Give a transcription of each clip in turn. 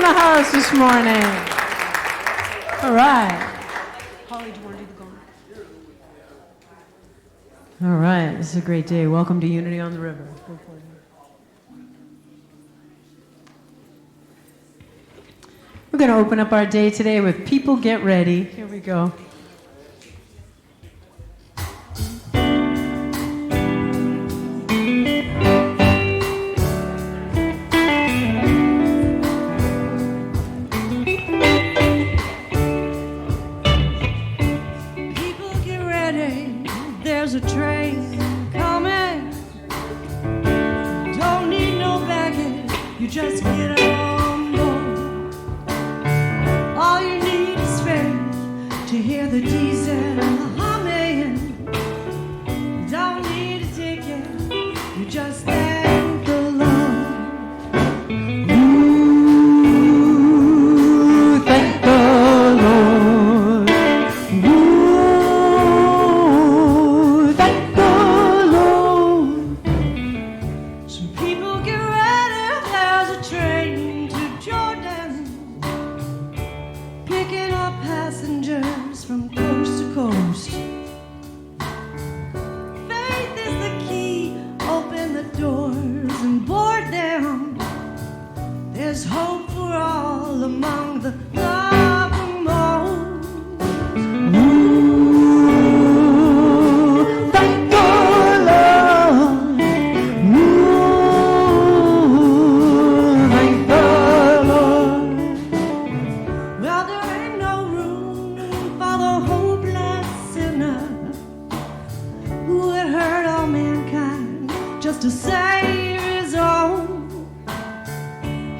the house this morning. All right. Holly, do you want to do the gong? All right. This is a great day. Welcome to Unity on the River. Go for it. We're going to open up our day today with People Get Ready. Here we go. There's a train coming. Don't need no baggage. You just get on board. All you need is faith to hear the diesel humming. Don't need a ticket. You just thank the Lord. Ooh, thank the Lord. Ooh, thank the Lord. Some people get ready. There's a train to Jordan, picking up passengers from coast to coast. Faith is the key. Open the doors and board them. There's hope for all among the uppermost. Ooh, thank the Lord. Ooh, thank the Lord. Well, there ain't no room for the hopeless sinner who had hurt all mankind just to save his own.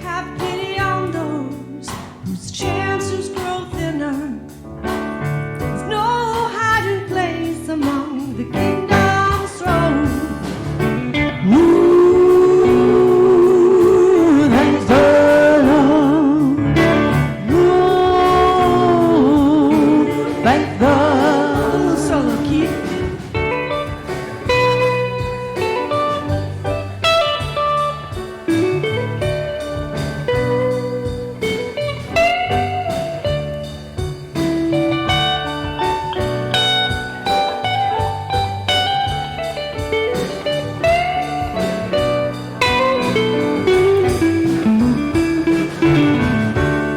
Have pity on those whose chances grow thinner. There's no hiding place among the kingdom's throne. Ooh, thank the Lord. Ooh, thank the Solo key.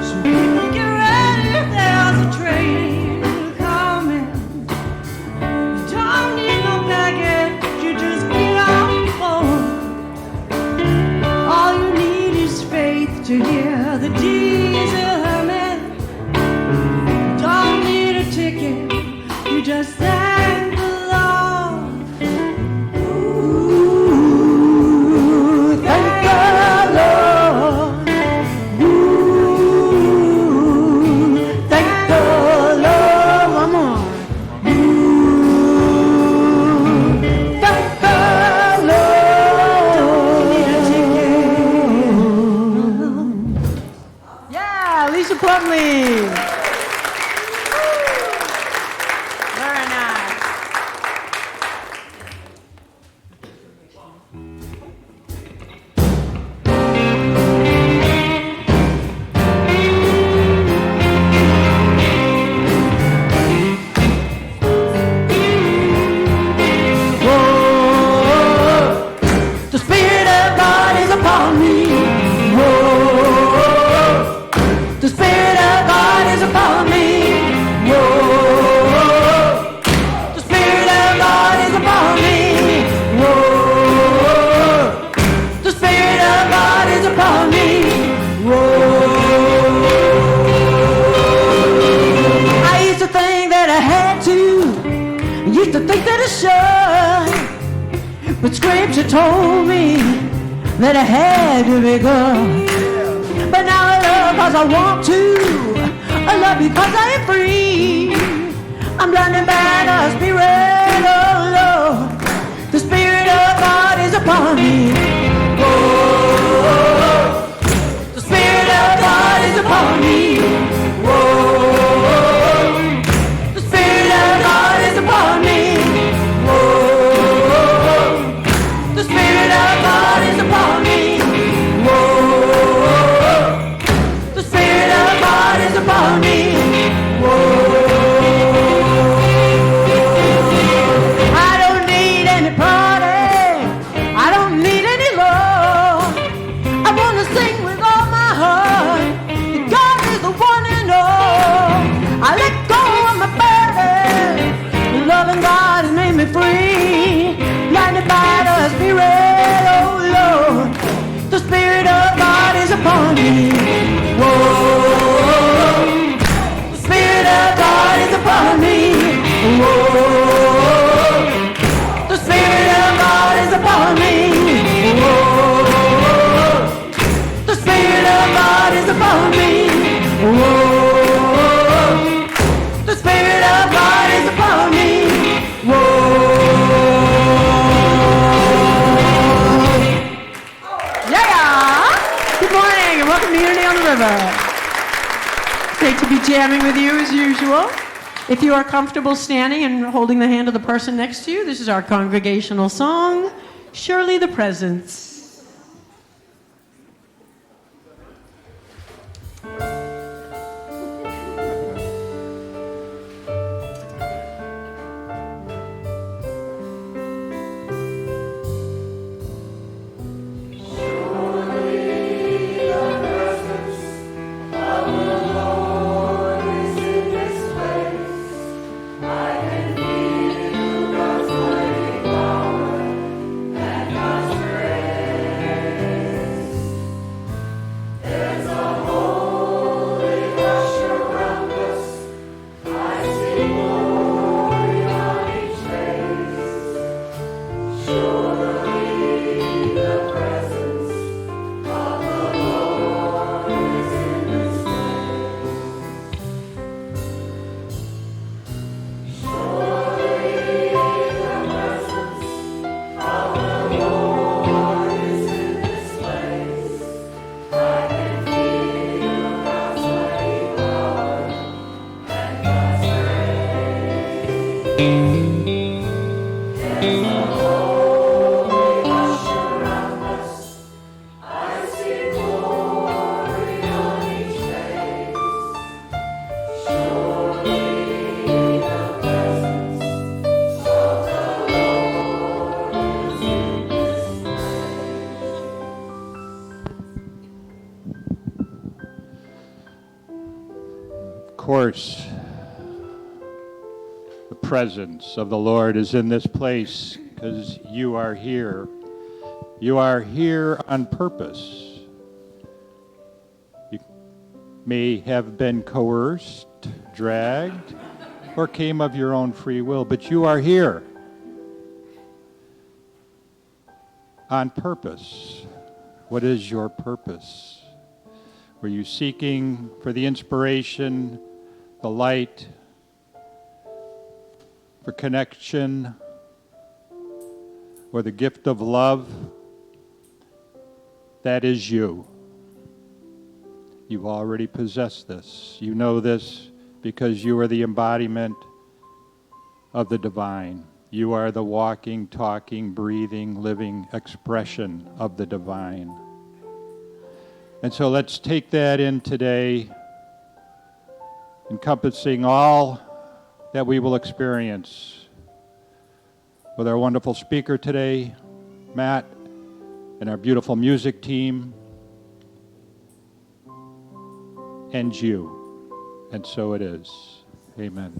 So people get ready, there's a train coming. You don't need no baggage, you just get on board. All you need is faith to hear the diesel humming. Don't need a ticket, you just thank the Lord. Ooh, thank the Lord. Ooh, thank the Lord. One more. Ooh, thank the Lord. Yeah, Alicia Plumley. Very nice. Whoa, the Spirit of God is upon me. Whoa, the Spirit of God is upon me. Whoa, the Spirit of God is upon me. Whoa, the Spirit of God is upon me. Whoa, I used to think that I had to. I used to think that I should. But Scripture told me that I had to be good. But now I love because I want to. I love because I am free. I'm blinded by the Spirit of Lord. The Spirit of God is upon me. Whoa, the Spirit of God is upon me. Whoa, the Spirit of God is upon me. Whoa, the Spirit of God is upon me. Whoa, the me. Whoa, the Spirit of God is upon me. Whoa, the Spirit of God is upon me. Whoa, the Spirit of God is upon me. Whoa, the Spirit of God is upon me. Whoa. Yeah! Good morning and welcome to Unity on the River. Great to be jamming with you as usual. If you are comfortable standing and holding the hand of the person next to you, this is our congregational song, Surely the Presence. Of course, the presence of the Lord is in this place because you are here. You are here on purpose. You may have been coerced, dragged, or came of your own free will, but you are here on purpose. What is your purpose? Were you seeking for the inspiration, the light, for connection, or the gift of love? That is you. You already possess this. You know this because you are the embodiment of the divine. You are the walking, talking, breathing, living expression of the divine. And so let's take that in today, encompassing all that we will experience with our wonderful speaker today, Matt, and our beautiful music team, and you. And so it is. Amen.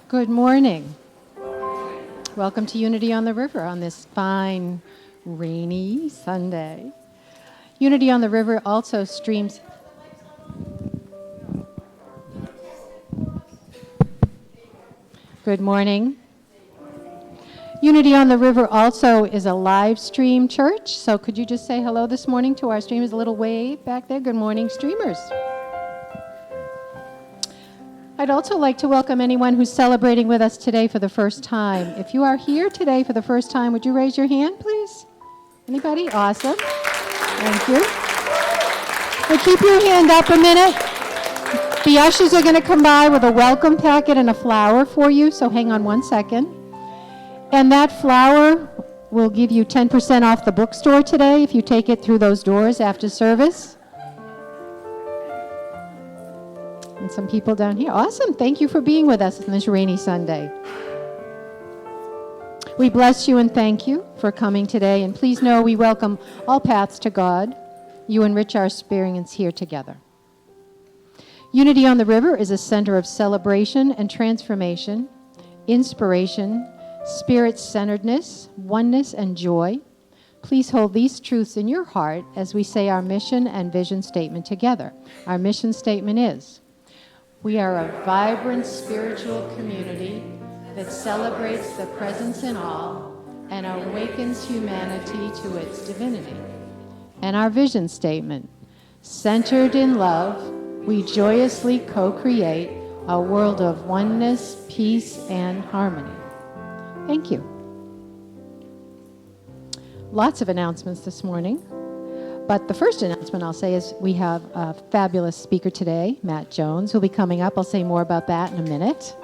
Good morning. Welcome to Unity on the River on this fine, rainy Sunday. Unity on the River also streams. Good morning. Unity on the River also is a live stream church, so could you just say hello this morning to our streamers? A little wave back there. Good morning, streamers. I'd also like to welcome anyone who's celebrating with us today for the first time. If you are here today for the first time, would you raise your hand, please? Anybody? Awesome. Thank you. Well, keep your hand up a minute. The ushers are going to come by with a welcome packet and a flower for you, so hang on one second. And that flower will give you 10% off the bookstore today if you take it through those doors after service. And some people down here. Awesome. Thank you for being with us on this rainy Sunday. We bless you and thank you for coming today, and please know we welcome all paths to God. You enrich our experience here together. Unity on the River is a center of celebration and transformation, inspiration, spirit-centeredness, oneness, and joy. Please hold these truths in your heart as we say our mission and vision statement together. Our mission statement is, we are a vibrant spiritual community that celebrates the presence in all and awakens humanity to its divinity. And our vision statement, centered in love, we joyously co-create a world of oneness, peace, and harmony. Thank you. Lots of announcements this morning, but the first announcement I'll say is we have a fabulous speaker today, Matt Jones, who'll be coming up. I'll say more about that in a minute.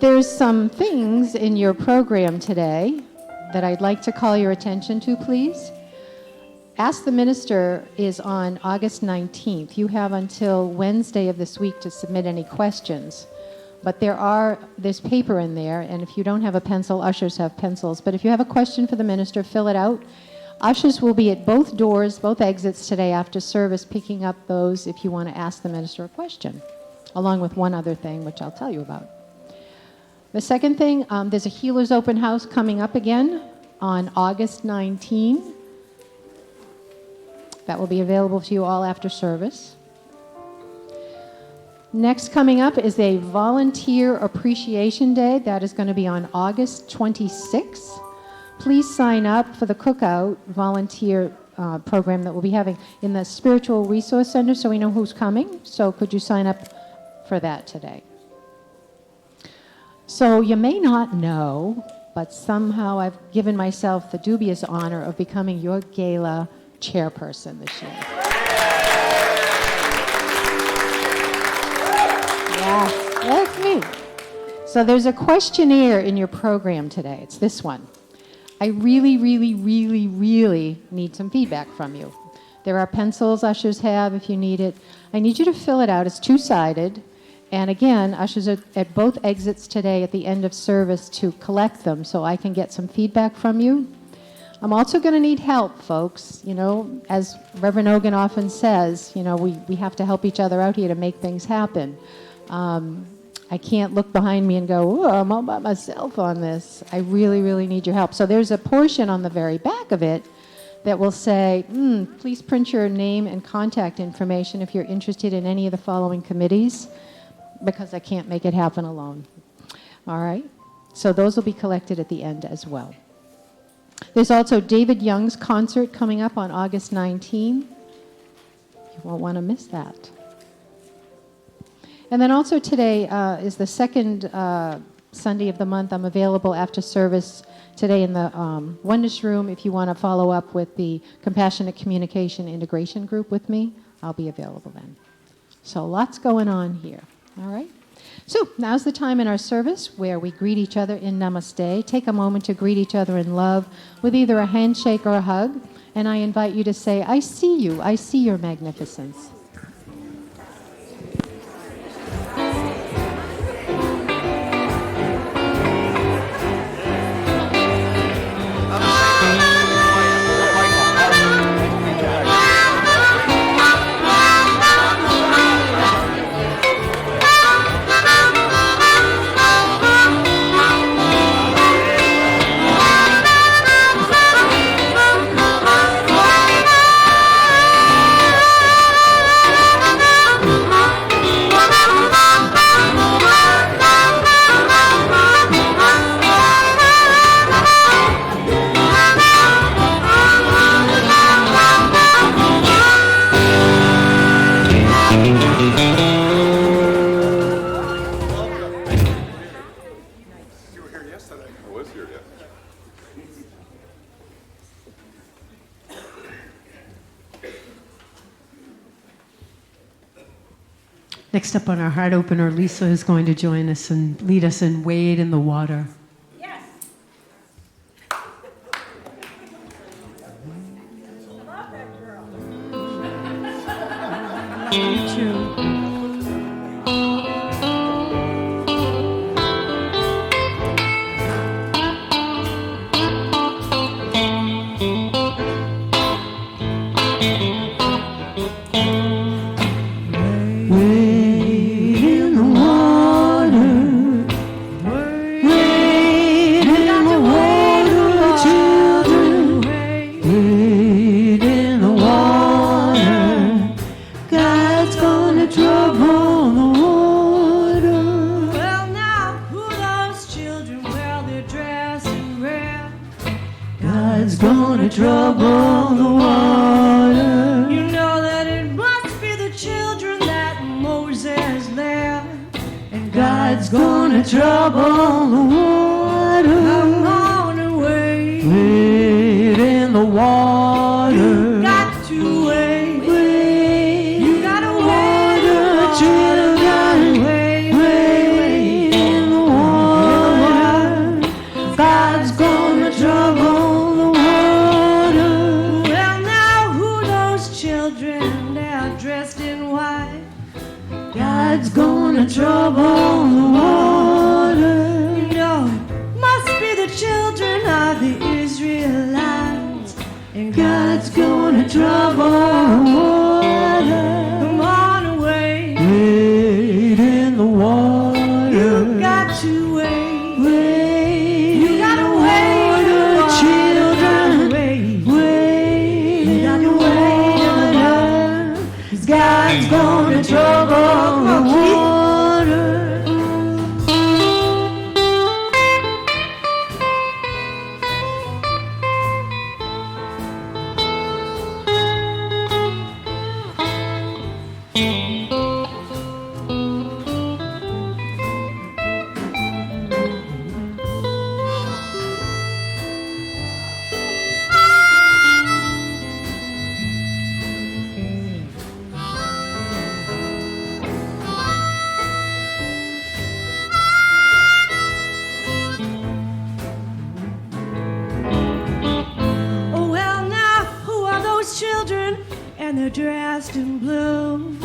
There's some things in your program today that I'd like to call your attention to, please. Ask the Minister is on August 19th. You have until Wednesday of this week to submit any questions. But there's paper in there, and if you don't have a pencil, ushers have pencils. But if you have a question for the minister, fill it out. Ushers will be at both doors, both exits today after service, picking up those if you want to ask the minister a question, along with one other thing, which I'll tell you about. The second thing, there's a Healers Open House coming up again on August 19. That will be available to you all after service. Next coming up is a Volunteer Appreciation Day. That is going to be on August 26th. Please sign up for the Cookout volunteer program that we'll be having in the Spiritual Resource Center so we know who's coming. So could you sign up for that today? So you may not know, but somehow I've given myself the dubious honor of becoming your gala chairperson this year. Yes, that's me. So there's a questionnaire in your program today. It's this one. I really, really, really, really need some feedback from you. There are pencils ushers have if you need it. I need you to fill it out. It's two-sided. And again, ushers are at both exits today at the end of service to collect them so I can get some feedback from you. I'm also going to need help, folks. You know, as Reverend Ogan often says, you know, we have to help each other out here to make things happen. I can't look behind me and go, oh, I'm all by myself on this. I really, really need your help. So there's a portion on the very back of it that will say, please print your name and contact information if you're interested in any of the following committees, because I can't make it happen alone. All right? So those will be collected at the end as well. There's also David Young's concert coming up on August 19. You won't want to miss that. And then also today is the second Sunday of the month. I'm available after service today in the Oneness Room. If you want to follow up with the Compassionate Communication Integration Group with me, I'll be available then. So lots going on here. All right? So now's the time in our service where we greet each other in Namaste. Take a moment to greet each other in love with either a handshake or a hug. And I invite you to say, I see you. I see your magnificence. Next up on our heart opener, Lisa is going to join us and lead us in Wade in the Water. Yes. Love that girl. You too. trouble the water. You know that it must be the children that Moses left. And God's gonna trouble the water. come on away. Wade in the water. You got to wait. Wade. You gotta wait. Water, children. Wade in the water. God's gonna trouble the water. Well, now who those children? They're dressed in white. God's gonna trouble the water. You know, it must be the children of the Israelites. And God's gonna trouble the water. come on away. Wade in the water. You got to wait. Wade You gotta in the wait. water, children. Wait. Wade You in gotta the wait. water. God's gonna trouble the water. Oh, well, now who are those children? And they're dressed in blue.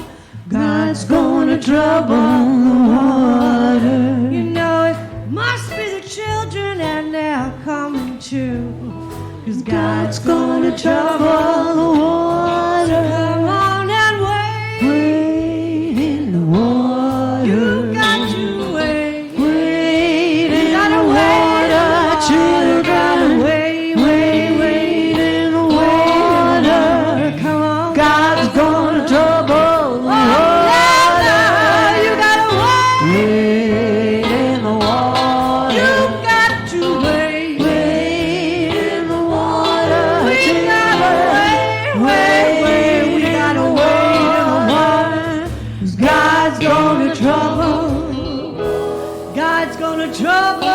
God's gonna trouble the water. You know, it must be the children, and they're coming too. 'Cause God's gonna trouble the water. come on and wait. Wade in the water. You got to wait. Wade You in gotta the wait. water, children. Wait, Wade in the water. Come on. God's gonna trouble the water. You gotta wait. Wade in the water. You got to wait. Wade in the water, We gotta children. wait. We gotta wait in the water. 'Cause God's gonna trouble. God's gonna trouble.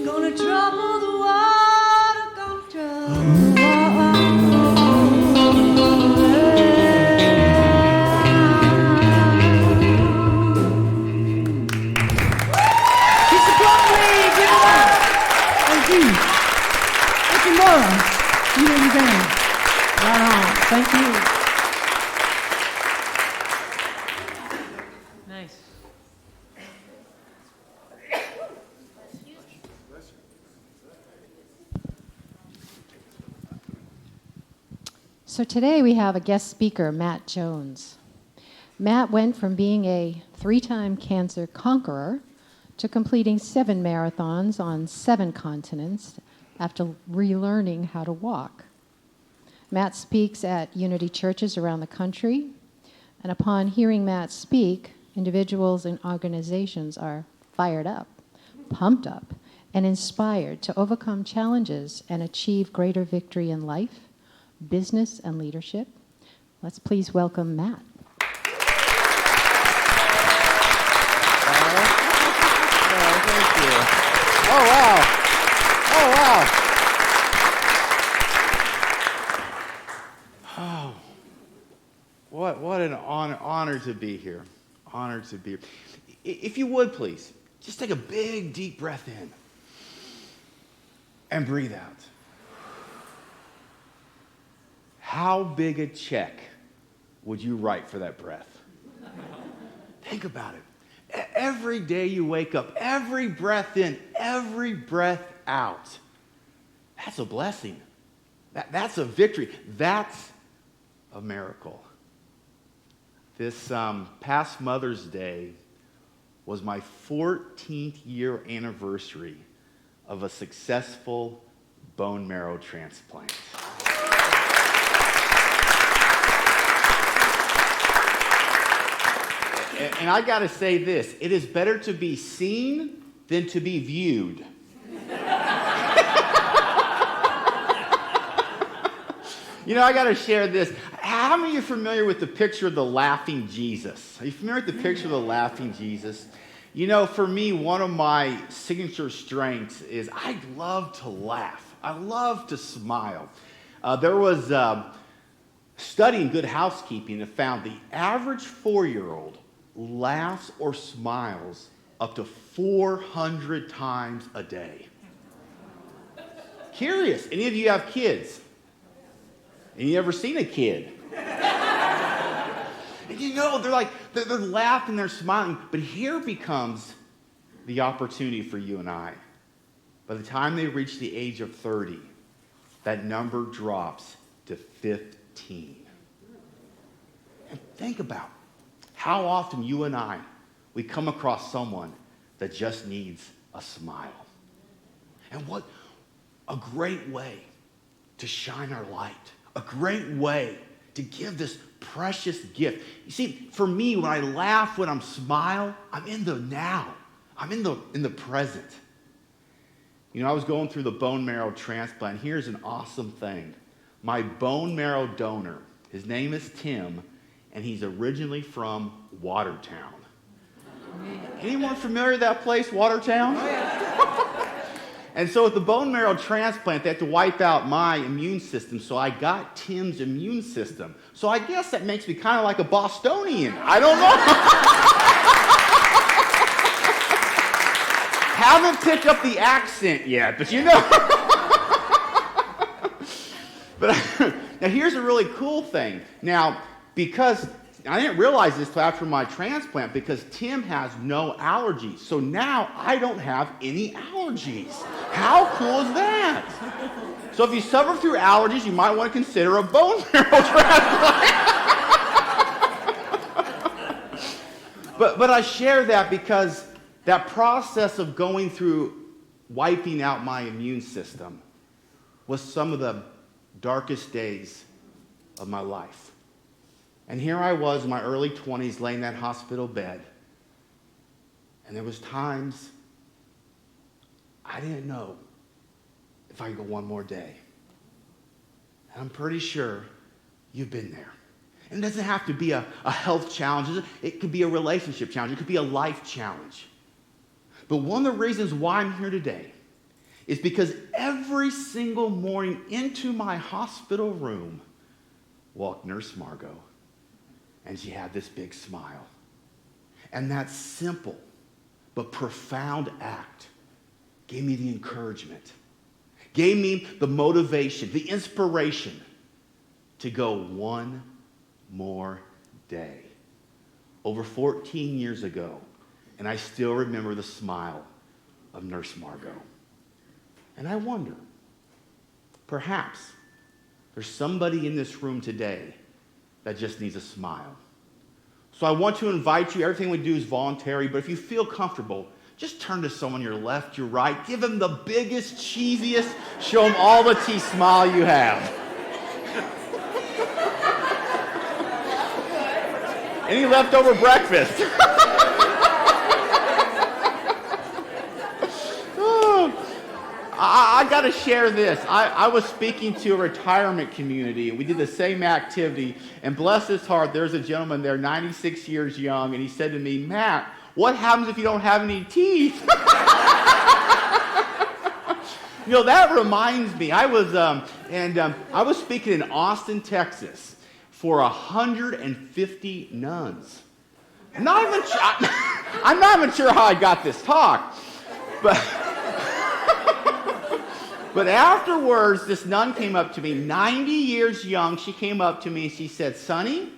Gonna trouble the water. Gonna trouble the water. It's a Broadway. Give it up. Thank you. Thank you, Laura. You didn't dance. Right on. Thank you. Nice. So today we have a guest speaker, Matt Jones. Matt went from being a 3-time cancer conqueror to completing 7 marathons on 7 continents after relearning how to walk. Matt speaks at Unity churches around the country, and upon hearing Matt speak, individuals and organizations are fired up, pumped up, and inspired to overcome challenges and achieve greater victory in life, business, and leadership. Let's please welcome Matt. Thank you. Oh, wow. Oh, wow. Oh, what an honor to be here. Honored to be here. If you would, please, just take a big, deep breath in and breathe out. How big a check would you write for that breath? Think about it. Every day you wake up, every breath in, every breath out. That's a blessing. That's a victory. That's a miracle. This past Mother's Day was my 14th year anniversary of a successful bone marrow transplant. And I got to say this, it is better to be seen than to be viewed. You know, I got to share this. How many of you are familiar with the picture of the laughing Jesus? Are you familiar with the picture of the laughing Jesus? You know, for me, one of my signature strengths is I love to laugh. I love to smile. There was a study in Good Housekeeping that found the average 4-year-old laughs or smiles up to 400 times a day. Curious, any of you have kids? And you ever seen a kid? And you know, they're laughing, they're smiling, but here becomes the opportunity for you and I. By the time they reach the age of 30, that number drops to 15. And think about how often you and I, we come across someone that just needs a smile. And what a great way to shine our light. A great way to give this precious gift. You see, for me, when I laugh, when I smile, I'm in the now. I'm in the present. You know, I was going through the bone marrow transplant. Here's an awesome thing. My bone marrow donor, his name is Tim, and he's originally from Watertown. Anyone familiar with that place, Watertown? Oh, yeah. And so with the bone marrow transplant, they had to wipe out my immune system, so I got Tim's immune system. So I guess that makes me kind of like a Bostonian. I don't know. Haven't picked up the accent yet, but you know. But now here's a really cool thing. Now, because I didn't realize this till after my transplant, because Tim has no allergies. So now I don't have any allergies. How cool is that? So if you suffer through allergies, you might want to consider a bone marrow transplant. But I share that because that process of going through wiping out my immune system was some of the darkest days of my life. And here I was in my early 20s laying in that hospital bed. And there was times I didn't know if I could go one more day. And I'm pretty sure you've been there. And it doesn't have to be a health challenge. It could be a relationship challenge. It could be a life challenge. But one of the reasons why I'm here today is because every single morning into my hospital room walked Nurse Margot. And she had this big smile. And that simple but profound act gave me the encouragement, gave me the motivation, the inspiration to go one more day. Over 14 years ago, and I still remember the smile of Nurse Margot. And I wonder, perhaps there's somebody in this room today that just needs a smile. So I want to invite you, everything we do is voluntary, but if you feel comfortable, just turn to someone your left, your right, give them the biggest, cheesiest, show them all the tea smile you have. Any leftover breakfast? I got to share this. I was speaking to a retirement community, and we did the same activity. And bless his heart, there's a gentleman there, 96 years young, and he said to me, Matt, what happens if you don't have any teeth? You know, that reminds me. I was speaking in Austin, Texas, for 150 nuns. I'm not even sure how I got this talk, But afterwards, this nun came up to me, 90 years young. She came up to me and she said, Sonny,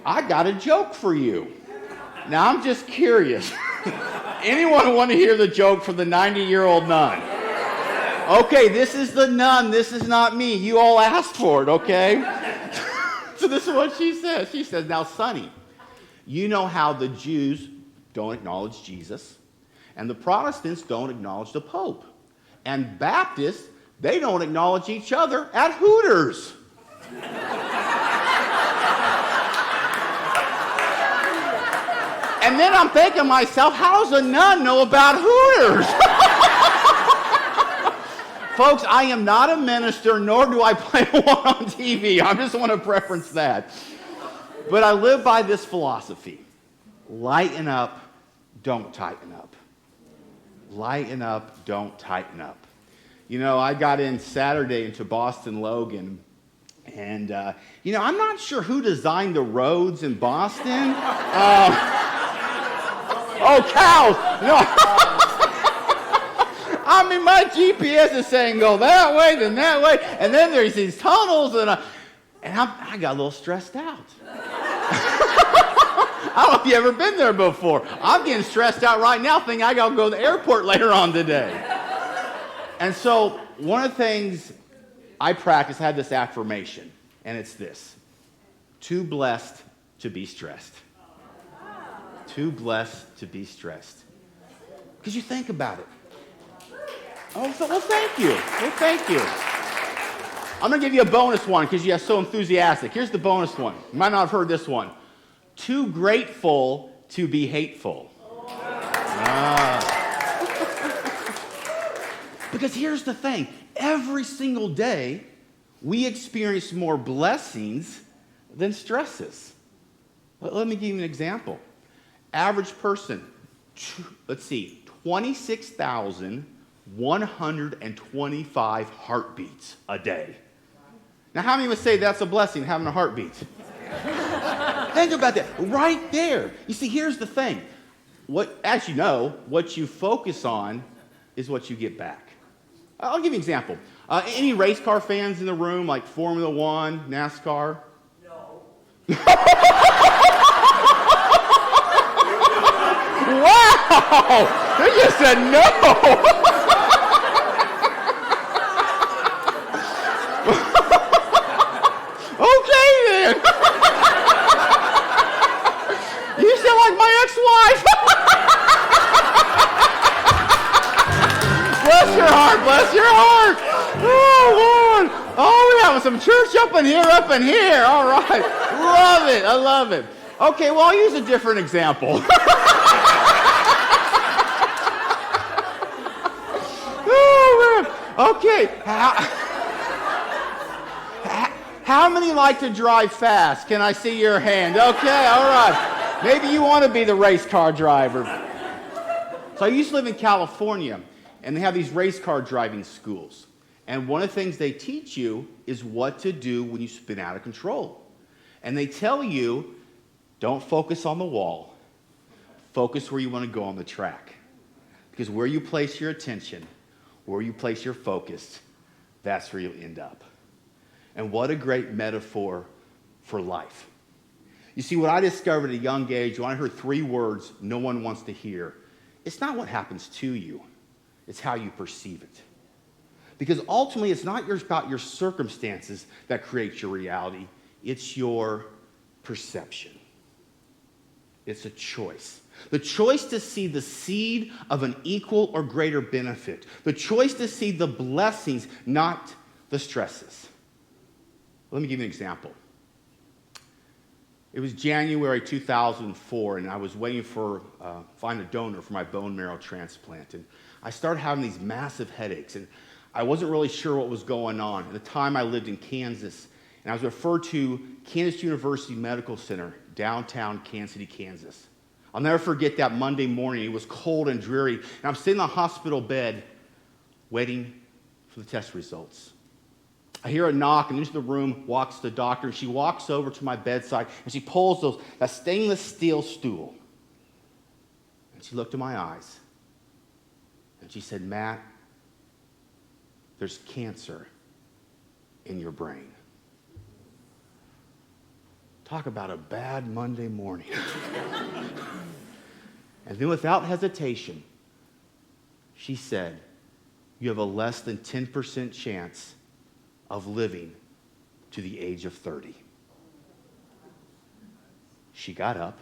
I got a joke for you. Now, I'm just curious. Anyone want to hear the joke from the 90-year-old nun? Okay, this is the nun. This is not me. You all asked for it, okay? So this is what she says. She says, now, Sonny, you know how the Jews don't acknowledge Jesus, and the Protestants don't acknowledge the Pope. And Baptists, they don't acknowledge each other at Hooters. I'm thinking to myself, how does a nun know about Hooters? Folks, I am not a minister, nor do I play one on TV. I just want to preference that. But I live by this philosophy. Lighten up, don't tighten up. Lighten up, don't tighten up. You know, I got in Saturday into Boston Logan, and, I'm not sure who designed the roads in Boston. Cows! No. I mean, my GPS is saying go that way, then that way, and then there's these tunnels, and I got a little stressed out. I don't know if you've ever been there before. I'm getting stressed out right now thinking I got to go to the airport later on today. And so one of the things I practice, I had this affirmation, and it's this: too blessed to be stressed. Too blessed to be stressed. Because you think about it. Oh, well, thank you. Well, thank you. I'm going to give you a bonus one because you're so enthusiastic. Here's the bonus one. You might not have heard this one. Too grateful to be hateful. Because here's the thing. Every single day, we experience more blessings than stresses. Let me give you an example. Average person, 26,125 heartbeats a day. Now, how many would say that's a blessing, having a heartbeat? Think about that. Right there. You see, here's the thing. As you know, what you focus on is what you get back. I'll give you an example. Any race car fans in the room, like Formula One, NASCAR? No. Wow! They just said no! Okay, then. You sound like my ex-wife. Bless your heart, bless your heart. Oh, Lord. Oh, we're having some church up in here. All right. Love it, I love it. Okay, well, I'll use a different example. Oh, man. Okay. How many like to drive fast? Can I see your hand? Okay, all right. Maybe you want to be the race car driver. So I used to live in California, and they have these race car driving schools. And one of the things they teach you is what to do when you spin out of control. And they tell you, don't focus on the wall. Focus where you want to go on the track. Because where you place your attention, where you place your focus, that's where you'll end up. And what a great metaphor for life. You see, what I discovered at a young age, when I heard 3 words no one wants to hear, it's not what happens to you, it's how you perceive it. Because ultimately, it's not about your circumstances that create your reality, it's your perception. It's a choice. The choice to see the seed of an equal or greater benefit. The choice to see the blessings, not the stresses. Let me give you an example. It was January 2004, and I was waiting for find a donor for my bone marrow transplant. And I started having these massive headaches, and I wasn't really sure what was going on. At the time, I lived in Kansas, and I was referred to Kansas University Medical Center, downtown Kansas City, Kansas. I'll never forget that Monday morning. It was cold and dreary, and I'm sitting in the hospital bed waiting for the test results. I hear a knock, and into the room walks the doctor, and she walks over to my bedside, and she pulls that stainless steel stool. And she looked in my eyes, and she said, "Matt, there's cancer in your brain." Talk about a bad Monday morning. And then without hesitation, she said, "You have a less than 10% chance of living to the age of 30. She got up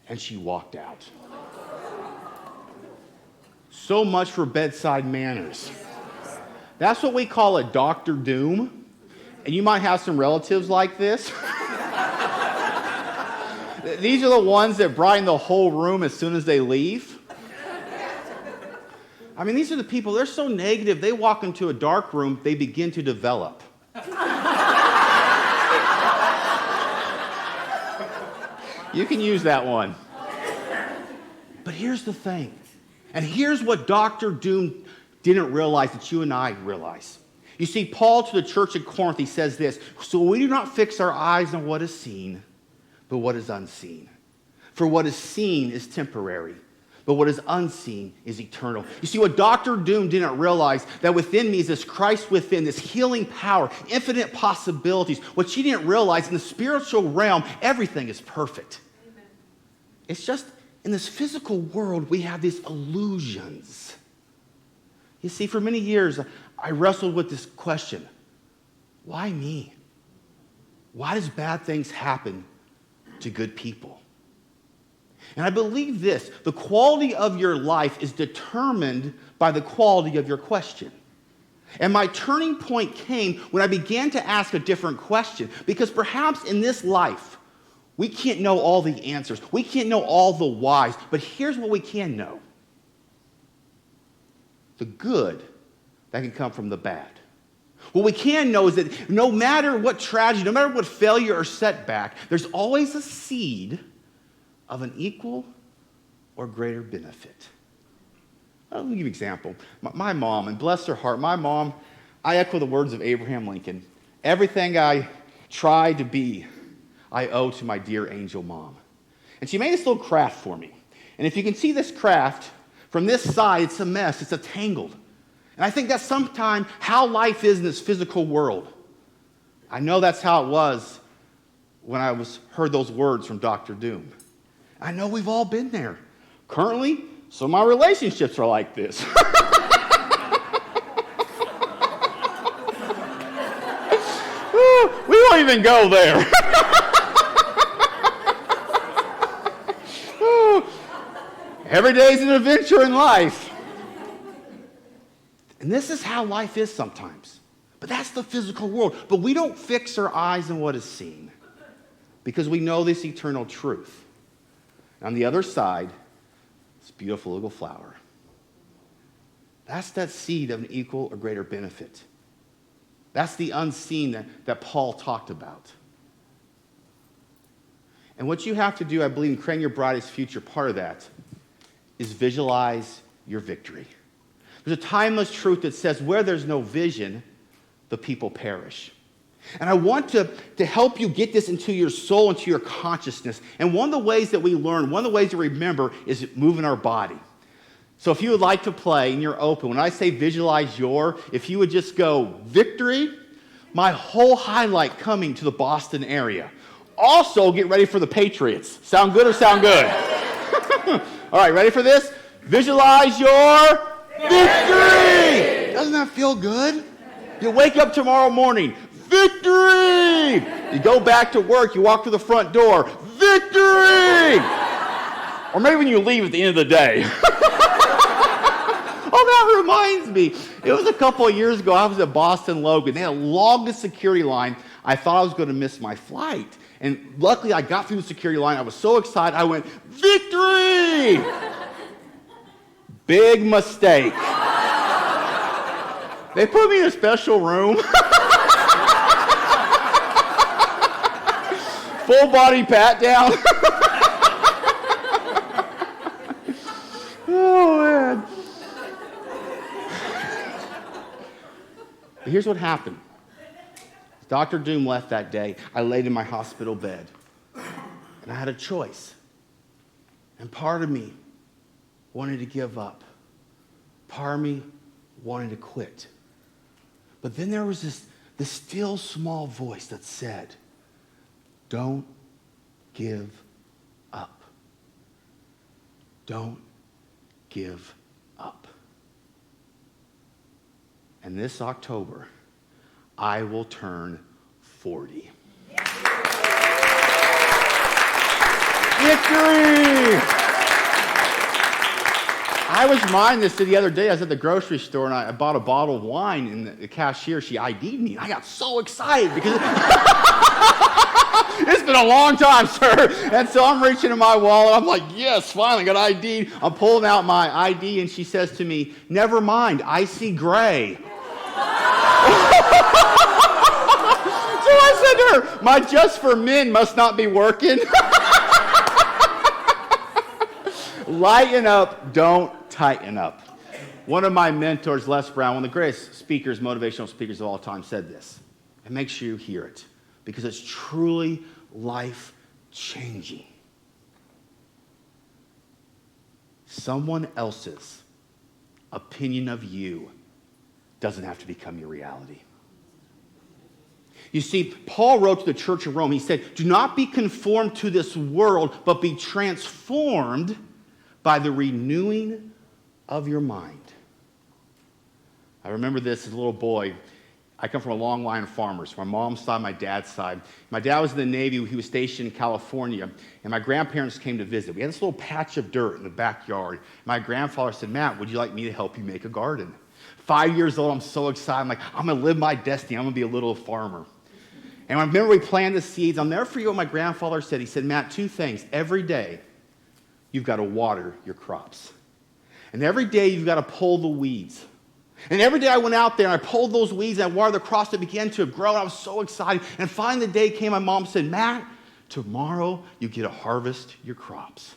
and she walked out. So much for bedside manners. That's what we call a Dr. Doom. And you might have some relatives like this. These are the ones that brighten the whole room as soon as they leave. I mean, these are the people, they're so negative, they walk into a dark room, they begin to develop. You can use that one. But here's the thing, and here's what Dr. Doom didn't realize that you and I realize. You see, Paul to the church at Corinth, he says this, so we do not fix our eyes on what is seen, but what is unseen. For what is seen is temporary, but what is unseen is eternal. You see, what Dr. Doom didn't realize, that within me is this Christ within, this healing power, infinite possibilities. What she didn't realize, in the spiritual realm, everything is perfect. Amen. It's just, in this physical world, we have these illusions. You see, for many years, I wrestled with this question. Why me? Why does bad things happen to good people? And I believe this, the quality of your life is determined by the quality of your question. And my turning point came when I began to ask a different question, because perhaps in this life, we can't know all the answers. We can't know all the whys, but here's what we can know. The good that can come from the bad. What we can know is that no matter what tragedy, no matter what failure or setback, there's always a seed of an equal or greater benefit. Let me give you an example. My mom, and bless her heart, my mom, I echo the words of Abraham Lincoln. Everything I tried to be, I owe to my dear angel mom. And she made this little craft for me. And if you can see this craft, from this side, it's a mess, it's a tangled. And I think that's sometimes how life is in this physical world. I know that's how it was when I heard those words from Dr. Doom. I know we've all been there. Currently, some of my relationships are like this. We won't even go there. Every day is an adventure in life. And this is how life is sometimes. But that's the physical world. But we don't fix our eyes on what is seen because we know this eternal truth. On the other side, this beautiful little flower. That's that seed of an equal or greater benefit. That's the unseen that Paul talked about. And what you have to do, I believe, in creating your brightest future, part of that is visualize your victory. There's a timeless truth that says where there's no vision, the people perish. And I want to help you get this into your soul, into your consciousness. And one of the ways that we learn, one of the ways to remember is moving our body. So if you would like to play and you're open, when I say visualize if you would just go victory, my whole highlight coming to the Boston area. Also, get ready for the Patriots. Sound good or sound good? All right, ready for this? Visualize your victory! Doesn't that feel good? You wake up tomorrow morning, victory! You go back to work, you walk to the front door, victory! Or maybe when you leave at the end of the day. Oh, that reminds me. It was a couple of years ago, I was at Boston Logan. They had the longest security line. I thought I was going to miss my flight. And luckily, I got through the security line. I was so excited, I went, victory! Big mistake. They put me in a special room. Full body pat down. Oh, man. But here's what happened. Dr. Doom left that day. I laid in my hospital bed. And I had a choice. And part of me wanted to give up. Part of me wanted to quit. But then there was this still small voice that said, don't give up. Don't give up. And this October, I will turn 40. Victory! I was minding this the other day. I was at the grocery store and I bought a bottle of wine, and the cashier, she ID'd me. I got so excited because it's been been a long time, sir. And so I'm reaching in my wallet. I'm like, yes, finally got ID. I'm pulling out my ID, and she says to me, never mind, I see gray. So I said to her, my Just for Men must not be working. Lighten up, don't tighten up. One of my mentors, Les Brown, one of the greatest speakers, motivational speakers of all time, said this. And make sure you hear it, because it's truly life-changing. Someone else's opinion of you doesn't have to become your reality. You see, Paul wrote to the church of Rome, he said, do not be conformed to this world, but be transformed by the renewing of your mind. I remember this as a little boy. I come from a long line of farmers, my mom's side, my dad's side. My dad was in the Navy. He was stationed in California, and my grandparents came to visit. We had this little patch of dirt in the backyard. My grandfather said, Matt, would you like me to help you make a garden? 5 years old, I'm so excited. I'm like, I'm going to live my destiny. I'm going to be a little farmer. And I remember we planted the seeds. I'll never forget what my grandfather said. He said, Matt, two things. Every day, you've got to water your crops. And every day, you've got to pull the weeds. And every day I went out there and I pulled those weeds and I watered the crops that began to grow. And I was so excited. And finally the day came, my mom said, Matt, tomorrow you get to harvest your crops.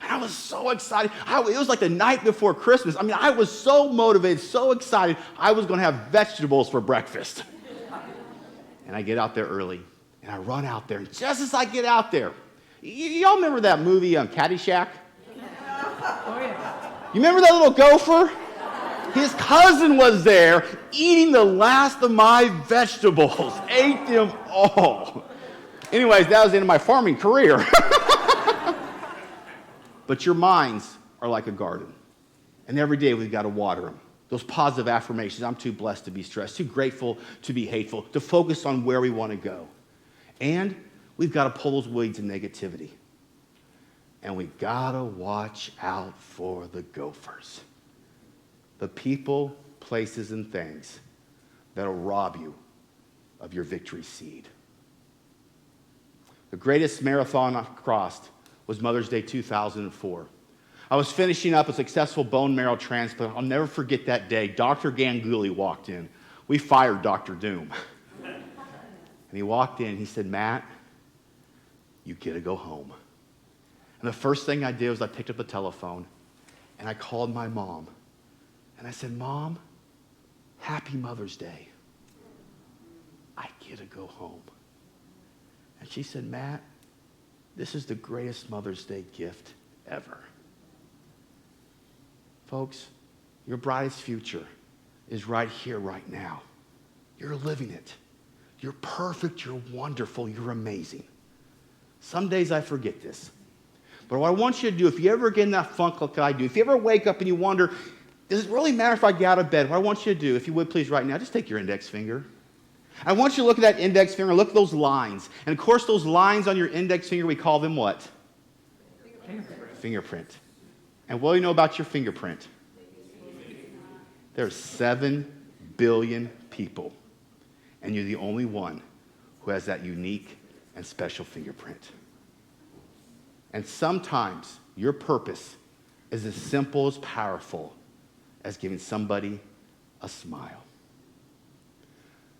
And I was so excited. It was like the night before Christmas. I mean, I was so motivated, so excited. I was going to have vegetables for breakfast. And I get out there early and I run out there. And just as I get out there, y'all remember that movie, Caddyshack? Oh, yeah. You remember that little gopher? His cousin was there eating the last of my vegetables, ate them all. Anyways, that was the end of my farming career. But your minds are like a garden. And every day we've got to water them. Those positive affirmations, I'm too blessed to be stressed, too grateful to be hateful, to focus on where we want to go. And we've got to pull those weeds of negativity. And we've got to watch out for the gophers. The people, places, and things that'll rob you of your victory seed. The greatest marathon I've crossed was Mother's Day 2004. I was finishing up a successful bone marrow transplant. I'll never forget that day. Dr. Ganguly walked in. We fired Dr. Doom. And he walked in, he said, Matt, you get to go home. And the first thing I did was I picked up the telephone and I called my mom. And I said, Mom, happy Mother's Day. I get to go home. And she said, Matt, this is the greatest Mother's Day gift ever. Folks, your brightest future is right here, right now. You're living it. You're perfect, you're wonderful, you're amazing. Some days I forget this. But what I want you to do, if you ever get in that funk like I do, if you ever wake up and you wonder, does it really matter if I get out of bed? What I want you to do, if you would please right now, just take your index finger. I want you to look at that index finger, look at those lines. And of course, those lines on your index finger, we call them what? Fingerprint. And what do you know about your fingerprint? There's 7 billion people. And you're the only one who has that unique and special fingerprint. And sometimes your purpose is as simple as powerful as giving somebody a smile.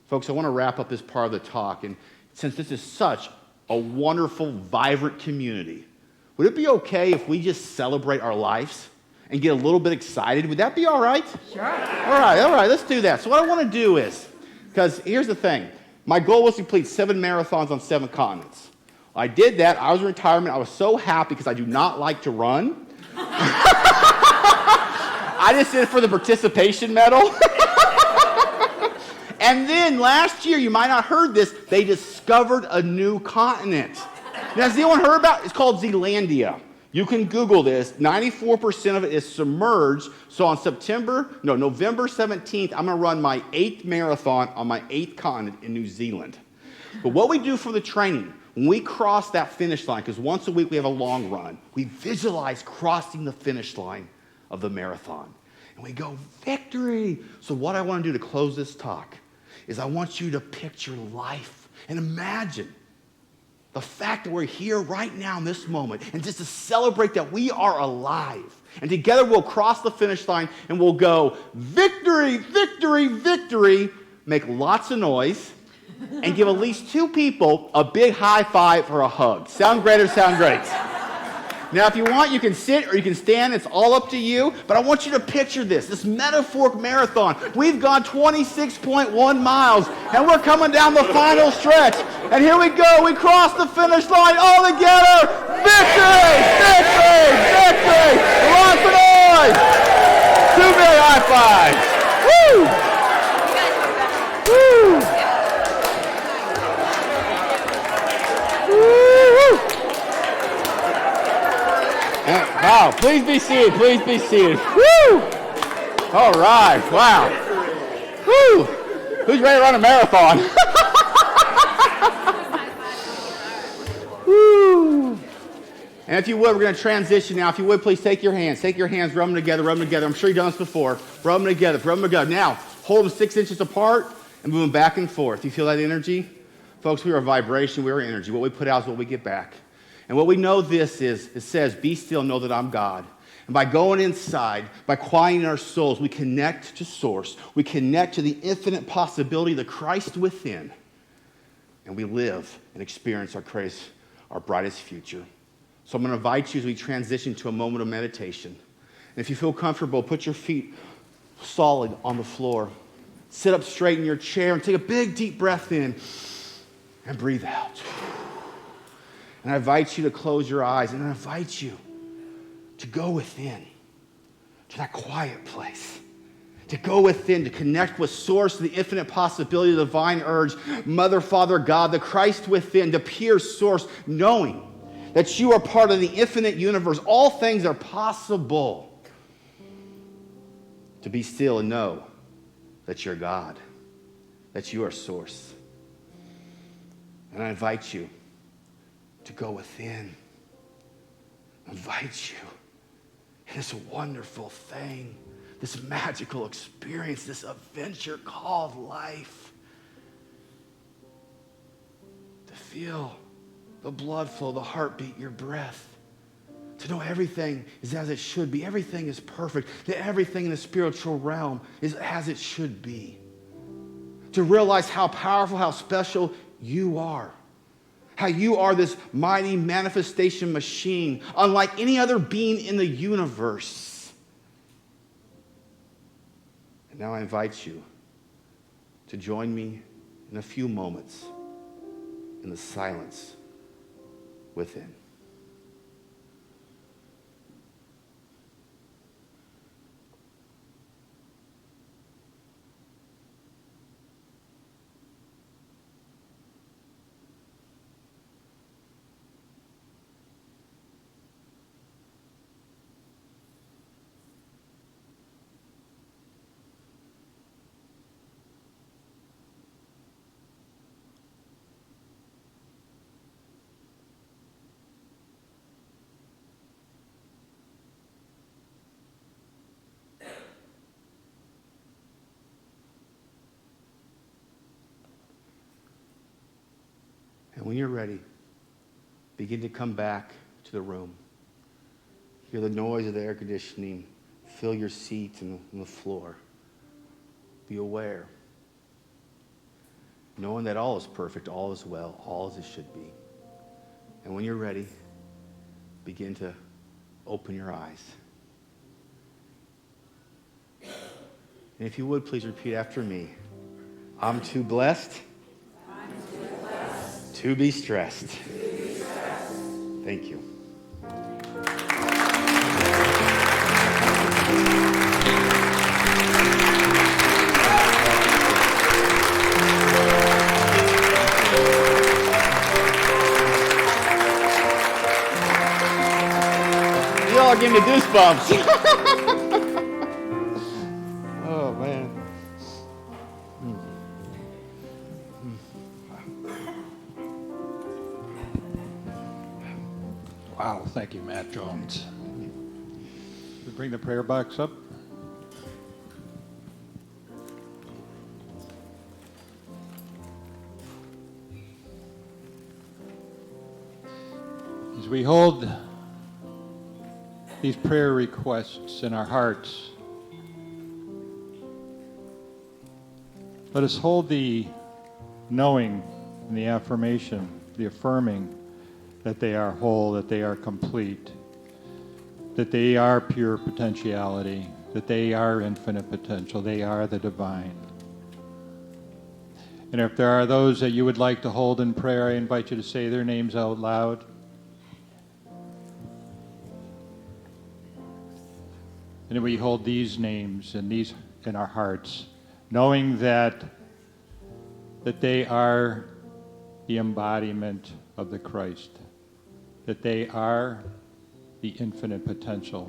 Folks, I want to wrap up this part of the talk, and since this is such a wonderful, vibrant community, would it be okay if we just celebrate our lives and get a little bit excited? Would that be all right? Sure. All right, let's do that. So what I want to do is, because here's the thing, my goal was to complete 7 marathons on 7 continents. I did that. I was in retirement. I was so happy because I do not like to run. I just did it for the participation medal. And then last year, you might not have heard this, they discovered a new continent. Now, has anyone heard about it? It's called Zealandia. You can Google this. 94% of it is submerged. So on November 17th, I'm going to run my 8th marathon on my 8th continent in New Zealand. But what we do for the training, when we cross that finish line, because once a week we have a long run, we visualize crossing the finish line of the marathon. And we go, victory! So what I want to do to close this talk is I want you to picture life and imagine the fact that we're here right now in this moment, and just to celebrate that we are alive. And together we'll cross the finish line and we'll go, victory, victory, victory, make lots of noise, and give at least 2 people a big high five or a hug. Sound great or sound great? Now, if you want, you can sit or you can stand. It's all up to you. But I want you to picture this metaphoric marathon. We've gone 26.1 miles, and we're coming down the final stretch. And here we go. We cross the finish line all together. Victory! Victory! Victory! Lots of noise! 2 big high fives. Woo! Woo! Wow, please be seated, please be seated. Woo! All right, wow. Woo! Who's ready to run a marathon? Woo! And if you would, we're going to transition now. If you would, please take your hands, rub them together, rub them together. I'm sure you've done this before. Rub them together, rub them together. Now, hold them 6 inches apart and move them back and forth. Do you feel that energy? Folks, we are vibration, we are energy. What we put out is what we get back. And what we know this is, it says, be still, know that I'm God. And by going inside, by quieting our souls, we connect to Source. We connect to the infinite possibility of the Christ within. And we live and experience our brightest future. So I'm going to invite you as we transition to a moment of meditation. And if you feel comfortable, put your feet solid on the floor. Sit up straight in your chair and take a big, deep breath in and breathe out. And I invite you to close your eyes, and I invite you to go within, to that quiet place, to go within, to connect with Source, the infinite possibility, the divine urge, Mother, Father, God, the Christ within, the pure Source, knowing that you are part of the infinite universe. All things are possible. To be still and know that you're God, that you are Source. And I invite you to go within. I invite you in this wonderful thing, this magical experience, this adventure called life. To feel the blood flow, the heartbeat, your breath. To know everything is as it should be. Everything is perfect. That everything in the spiritual realm is as it should be. To realize how powerful, how special you are. How you are this mighty manifestation machine, unlike any other being in the universe. And now I invite you to join me in a few moments in the silence within. And when you're ready, begin to come back to the room. Hear the noise of the air conditioning. Feel your seat and the floor. Be aware. Knowing that all is perfect, all is well, all as it should be. And when you're ready, begin to open your eyes. And if you would, please repeat after me. I'm too blessed. To be stressed. Thank you. You all are giving me goosebumps. Oh, man. Wow, thank you, Matt Jones. We bring the prayer box up. As we hold these prayer requests in our hearts, let us hold the knowing and the affirmation, the affirming that they are whole, that they are complete, that they are pure potentiality, that they are infinite potential, they are the divine. And if there are those that you would like to hold in prayer, I invite you to say their names out loud. And we hold these names and these in our hearts, knowing that they are the embodiment of the Christ, that they are the infinite potential,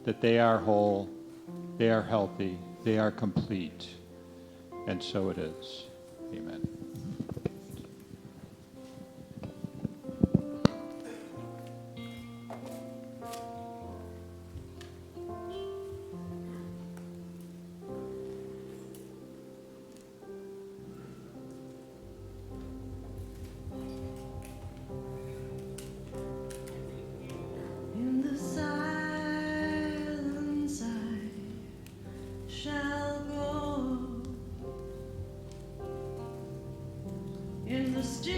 that they are whole, they are healthy, they are complete. And so it is. Amen. In the silence I shall go. In the stillness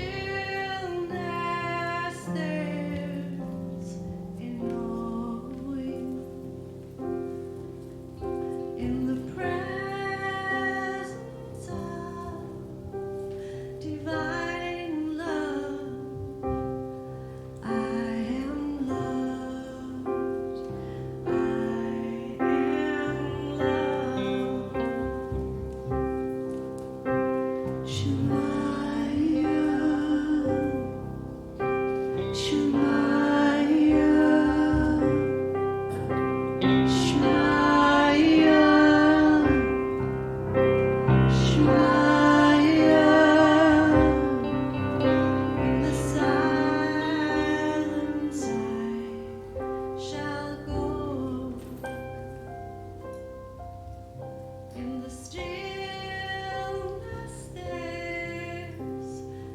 there's a knowing. In the presence of divine love, I am loved. I am loved. Shemaiah, Shemaiah, Shemaiah, Shemaiah. In the silence I shall go. In the stillness there's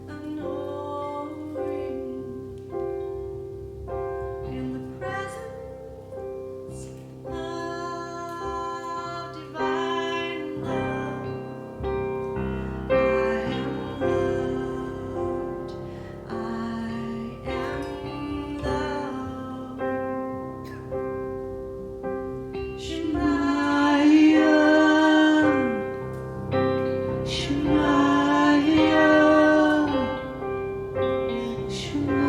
a knowing. In the presence of divine love, I am loved. I am loved. Shemaiah, Shemaiah, Shemaiah.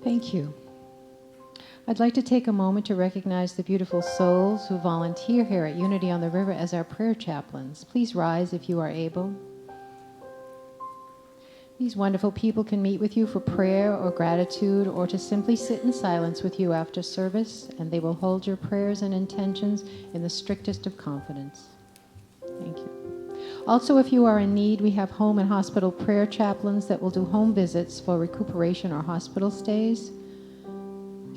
Thank you. I'd like to take a moment to recognize the beautiful souls who volunteer here at Unity on the River as our prayer chaplains. Please rise if you are able. These wonderful people can meet with you for prayer or gratitude or to simply sit in silence with you after service, and they will hold your prayers and intentions in the strictest of confidence. Thank you. Also, if you are in need, we have home and hospital prayer chaplains that will do home visits for recuperation or hospital stays.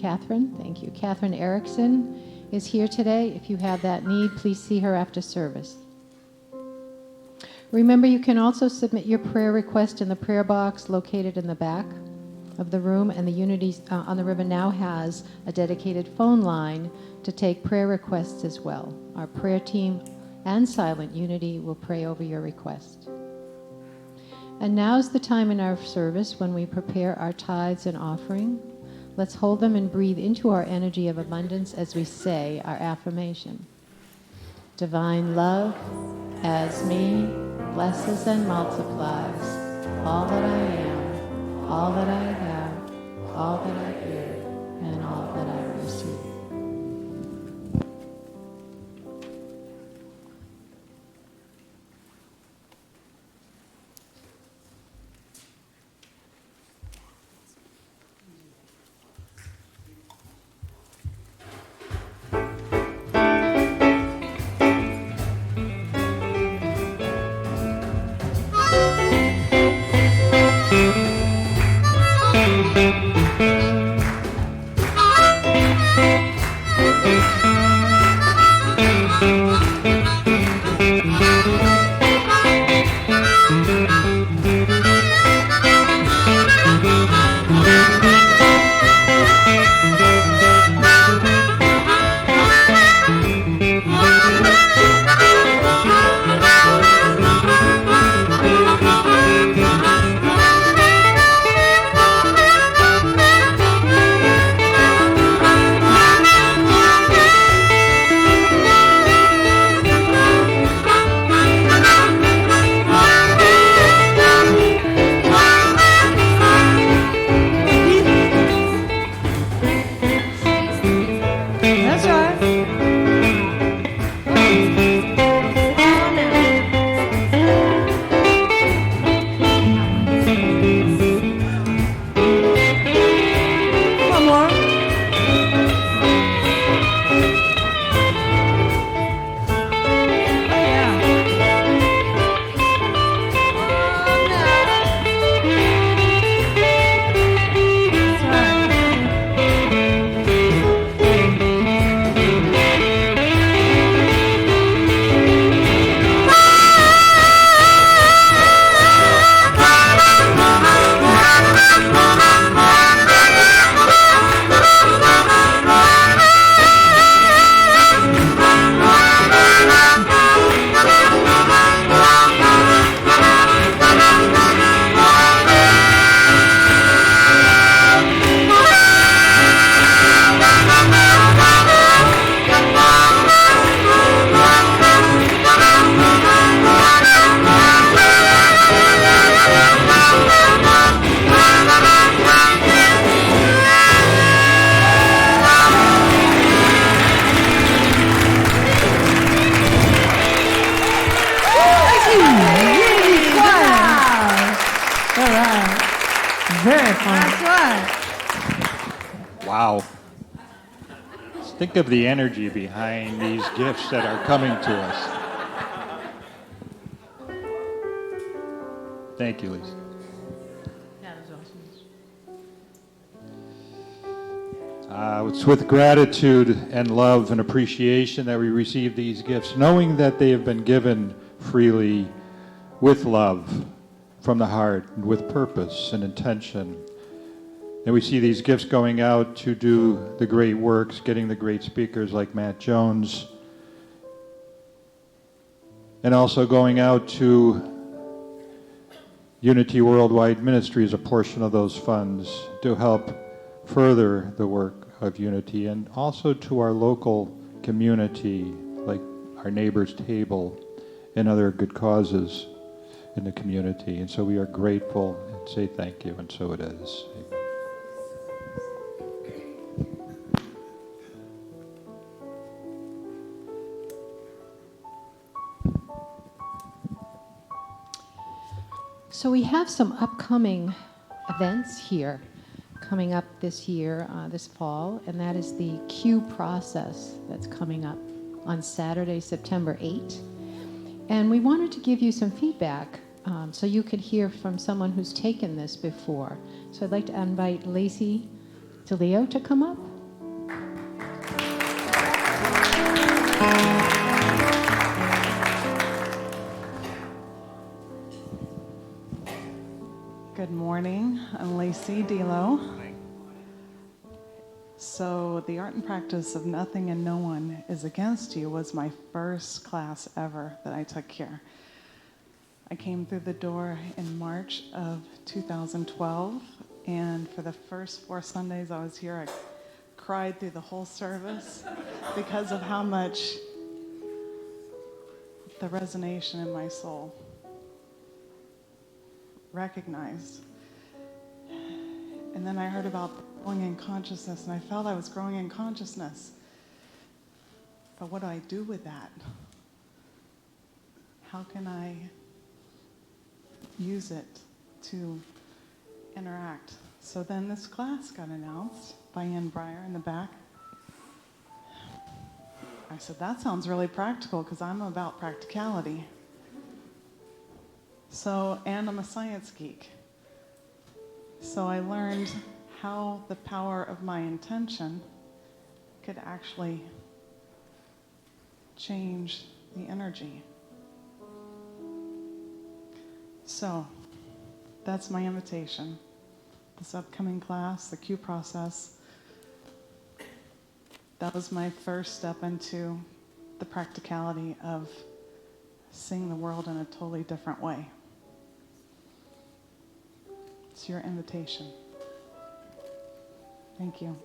Catherine, thank you. Catherine Erickson is here today. If you have that need, please see her after service. Remember, you can also submit your prayer request in the prayer box located in the back of the room, and the Unity on the River now has a dedicated phone line to take prayer requests as well. Our prayer team and Silent Unity will pray over your request. And now's the time in our service when we prepare our tithes and offering. Let's hold them and breathe into our energy of abundance as we say our affirmation. Divine love, as me, blesses and multiplies all that I am, all that I have, all that I give, and all that I receive. That's right. Come on. Oh, yeah. That's right. All right. Very fun. That's right. Wow. Just think of the energy behind these gifts that are coming to us. Thank you, Lisa. It's with gratitude and love and appreciation that we receive these gifts, knowing that they have been given freely with love from the heart, with purpose and intention. And we see these gifts going out to do the great works, getting the great speakers like Matt Jones, and also going out to Unity Worldwide Ministries, a portion of those funds, to help further the work of Unity, and also to our local community, like our Neighbor's Table and other good causes in the community. And so we are grateful and say thank you, and so it is. So we have some upcoming events here coming up this year, this fall, and that is the Q process that's coming up on Saturday, September 8th. And we wanted to give you some feedback so you could hear from someone who's taken this before. So I'd like to invite Lacey DeLeo to come up. Good morning. I'm Lacey Delo. So, the art and practice of nothing and no one is against you was my first class ever that I took here. I came through the door in March of 2012 And for the first 4 Sundays I was here, I cried through the whole service because of how much the resonation in my soul recognized. And then I heard about growing in consciousness, and I felt I was growing in consciousness. But what do I do with that? How can I use it to interact? So then this class got announced by Ann Breyer in the back. I said, that sounds really practical because I'm about practicality. And I'm a science geek. So I learned how the power of my intention could actually change the energy. So that's my invitation. This upcoming class, the Q process, that was my first step into the practicality of seeing the world in a totally different way. It's your invitation. Thank you.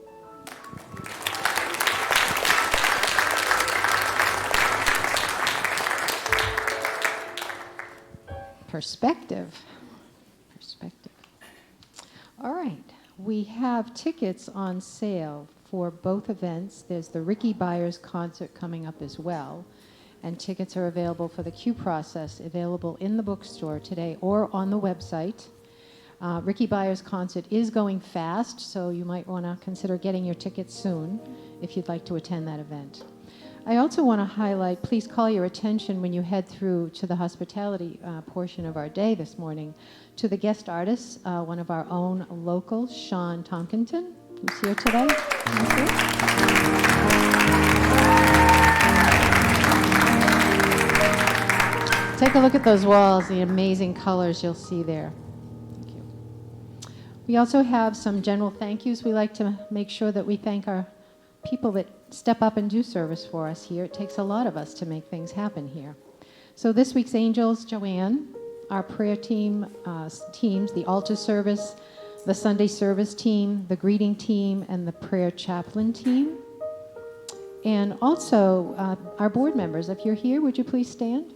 Perspective. All right. We have tickets on sale for both events. There's the Ricky Byers concert coming up as well. And tickets are available for the Q process, available in the bookstore today or on the website. Ricky Byers' concert is going fast, so you might want to consider getting your tickets soon if you'd like to attend that event. I also want to highlight, please call your attention when you head through to the hospitality portion of our day this morning to the guest artist, one of our own local, Sean Tompkinson, who's here today. Thank you. Take a look at those walls, the amazing colors you'll see there. Thank you. We also have some general thank yous. We like to make sure that we thank our people that step up and do service for us here. It takes a lot of us to make things happen here. So this week's angels, Joanne, our prayer team, teams, the altar service, the Sunday service team, the greeting team, and the prayer chaplain team. And also our board members. If you're here, would you please stand?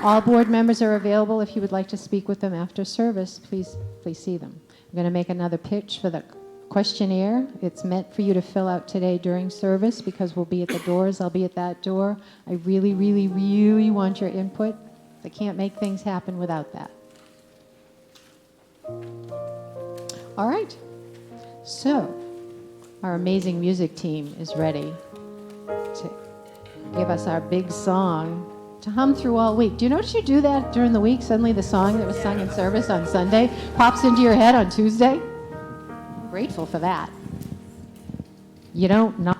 All board members are available. If you would like to speak with them after service, please see them. I'm going to make another pitch for the questionnaire. It's meant for you to fill out today during service because we'll be at the doors. I'll be at that door. I really, really, really want your input. I can't make things happen without that. All right. So, our amazing music team is ready to give us our big song to hum through all week. Do you notice you do that during the week? Suddenly the song that was sung in service on Sunday pops into your head on Tuesday? I'm grateful for that. You don't not.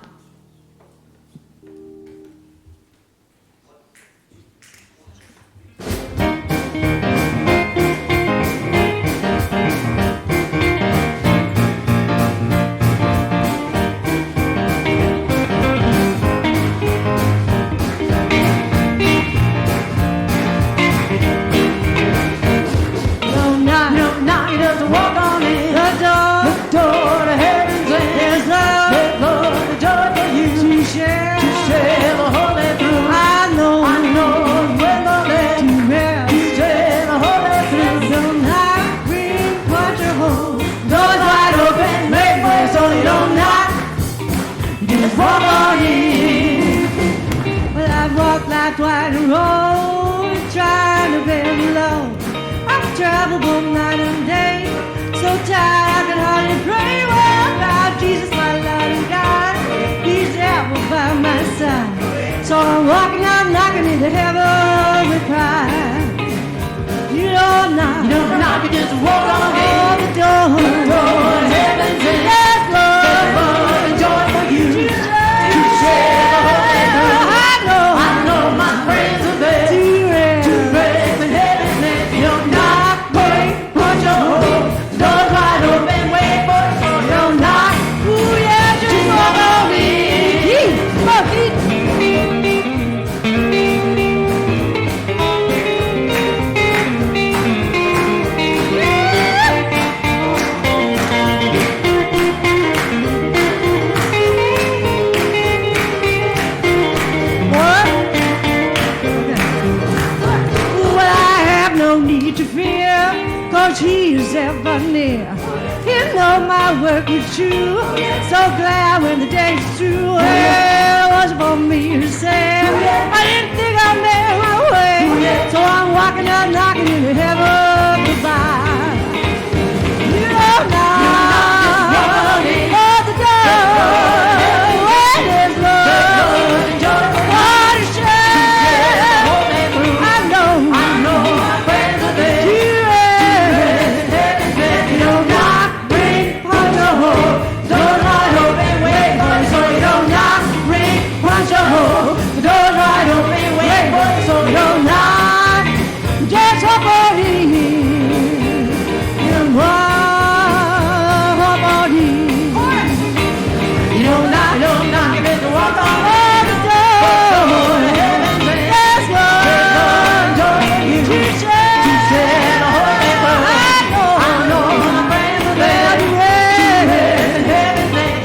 Wide road, trying to bear the load. I've traveled both night and day, so tired I can hardly pray. Well, about Jesus, my Lord and God, He's ever by my side. So I'm walking out, knocking into heaven with pride. You don't knock, you just walk on in the door. The door to heaven's in. Yes, Lord, the joy for you to share the holy truth. I know my friends are there to raise the heaven's name. You don't knock, wait, put your hope. Doors wide open, wait for it. You don't knock, ooh yeah, just walk on in. he is ever near. You know my work is true. So glad when the day's through. Well, it was for me to say. I didn't think I'd make my way. So I'm walking out, knocking into heaven goodbye. You know now, oh, the door. When there's love, what a shame. I know, my friends are there. You don't knock, ring, punch a hole. Door's wide open, wait for it, so you don't knock, ring, punch a hole. The door's wide open, wait for it, so you don't knock. Just hope on him. You don't hope on him. You don't knock, you better walk on the door. Yes, Lord, you said, I know, my friends are there.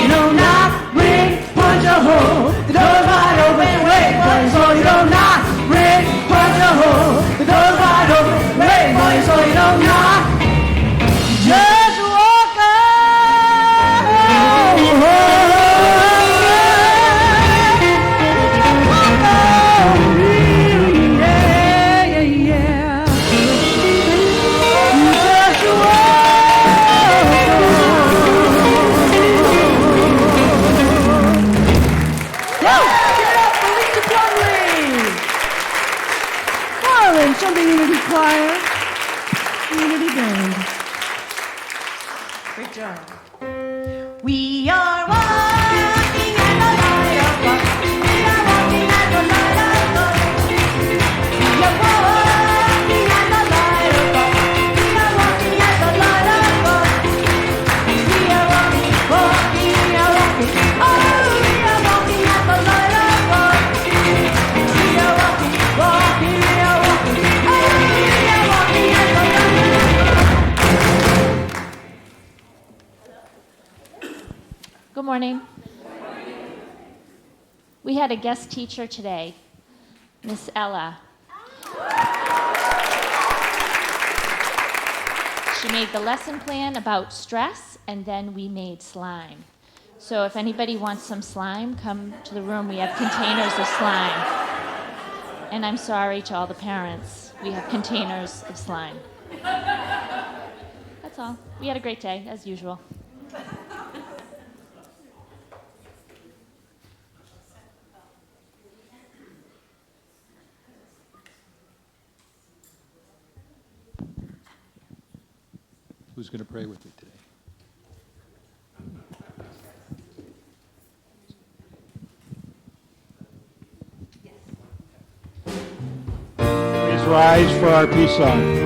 You don't knock, ring, punch a hole. The door's wide open, wait for you, so you don't knock, ring, punch a hole. The door's wide open, wait for you, so you don't knock. Just walk Sunday Unity Choir, Unity Band. Great job. We are walking at the light of God. We are walking at the light of God. We are walking at the light of God. We are walking at the light of God. We are walking, walking, we are walking. Oh, we are walking at the light of God. We are walking, walking, we are walking. Oh, we are walking at the light of God. Good morning. We had a guest teacher today, Miss Ella. She made the lesson plan about stress, and then we made slime. So if anybody wants some slime, come to the room. We have containers of slime. And I'm sorry to all the parents. We have containers of slime. That's all. We had a great day, as usual. Who's going to pray with me today? Please rise for our peace song.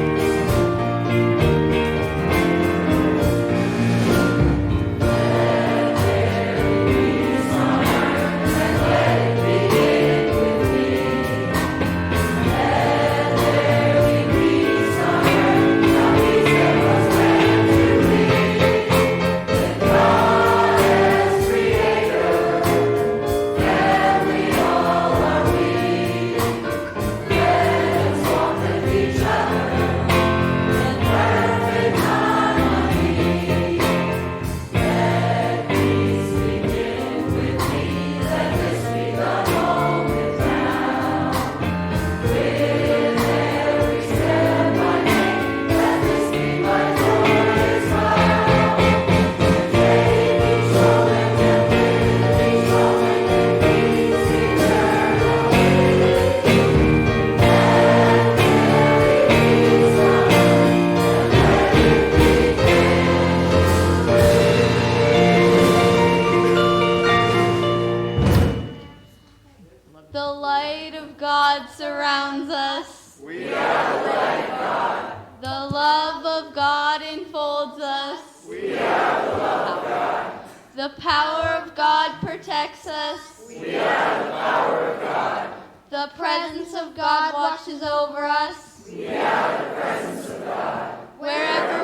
The power of God protects us. We are the power of God. The presence of God watches over us. We are the presence of God. Wherever